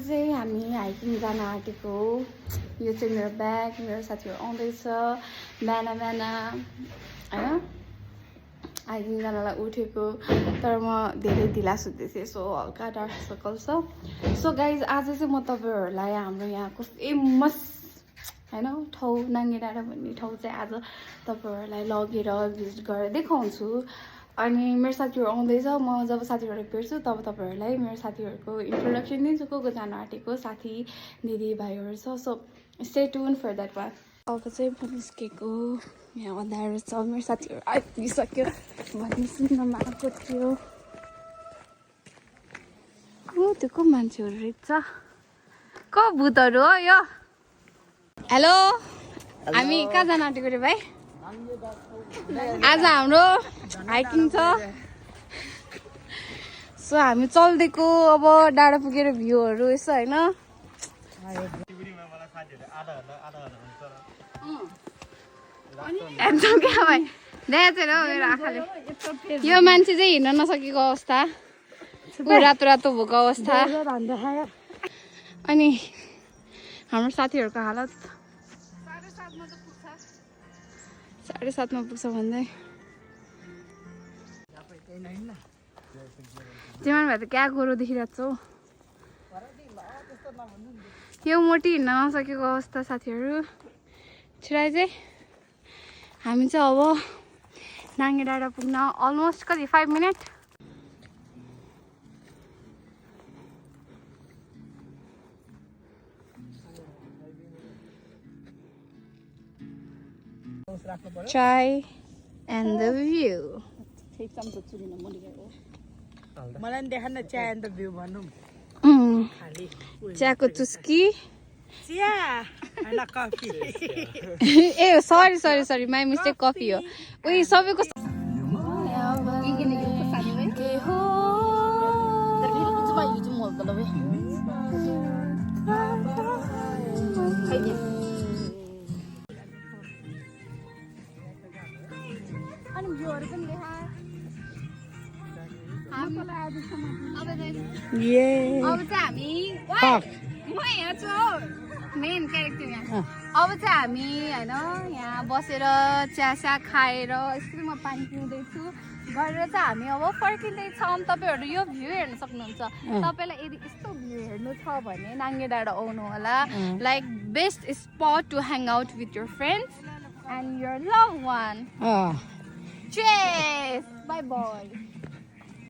चाहिँ हामी हाइकिङ जान आँटेको हो। यो चाहिँ मेरो ब्याग, मेरो साथीहरू आउँदैछ बिहान बिहान होइन। हाइकिङ जानलाई उठेको तर म धेरै ढिला सुत्दै थिएँ, सो हल्का डार्क सर्कल छ। सो गाइज आज चाहिँ म तपाईँहरूलाई हाम्रो यहाँको फेमस होइन ठाउँ नाङ्गे डाँडा भन्ने ठाउँ चाहिँ आज तपाईँहरूलाई लगेर भिजिट गरेर देखाउँछु। अनि मेरो साथीहरू आउँदैछ, म जब साथीहरू भेट्छु तब तपाईँहरूलाई मेरो साथीहरूको इन्ट्रोडक्सन दिन्छु, को जान आँटेको साथी दिदी भाइहरू छ। So stay tuned for that one. अब चाहिँ म निस्केको, यहाँ अँध्यारो छ, मेरो साथीहरू आइपुगिसक्यो भन्ने सुन्नमा आएको थियो। त्यो को मान्छेहरू रहेछ, को भूतहरू हो यो। हेलो, हामी कहाँ जान आँटेको रे भाइ? आज हाम्रो हाइकिङ छ। सो हामी चल्देको, अब डाँडा पुगेर भ्यूहरू यसो होइन। एकदम क्या भाइ देखाएको छैन मेरो आँखाले। यो मान्छे चाहिँ हिँड्न नसकेको अवस्था, रातो रातो भएको अवस्था। अनि हाम्रो साथीहरूको हालत 7:30मा पुग्छ भन्दै। तिम्रो भए त क्या गोरो देखिरहेको छौ। यो मोटी हिँड्न नसकेको अवस्था साथीहरू। छिराइ चाहिँ हामी चाहिँ अब नाङ्गे डाँडा पुग्न अलमोस्ट कति 5 minute. Chai and the view. मलाई देखा न चिया एन्ड द भ्यू भनौँ। चियाको चुस्की, चिया हैन coffee. A sorry sorry sorry my mistake, coffee हो। उयो सबैको अनि भ्यूहरू पनि देखा। अब चाहिँ हामी म यहाँ छु मेन क्यारेक्टर यहाँ। अब चाहिँ हामी होइन यहाँ बसेर चियासा खाएर आइसक्रिममा पानी पिउँदैछु गरेर चाहिँ हामी अब फर्किँदैछौँ। तपाईँहरू यो भ्यू हेर्न सक्नुहुन्छ। तपाईँलाई यदि यस्तो भ्यू हेर्नु छ भने नाङ्गे डाँडा आउनु होला। Like best spot to hang out with your friends and your love one. Cheers! Bye bye.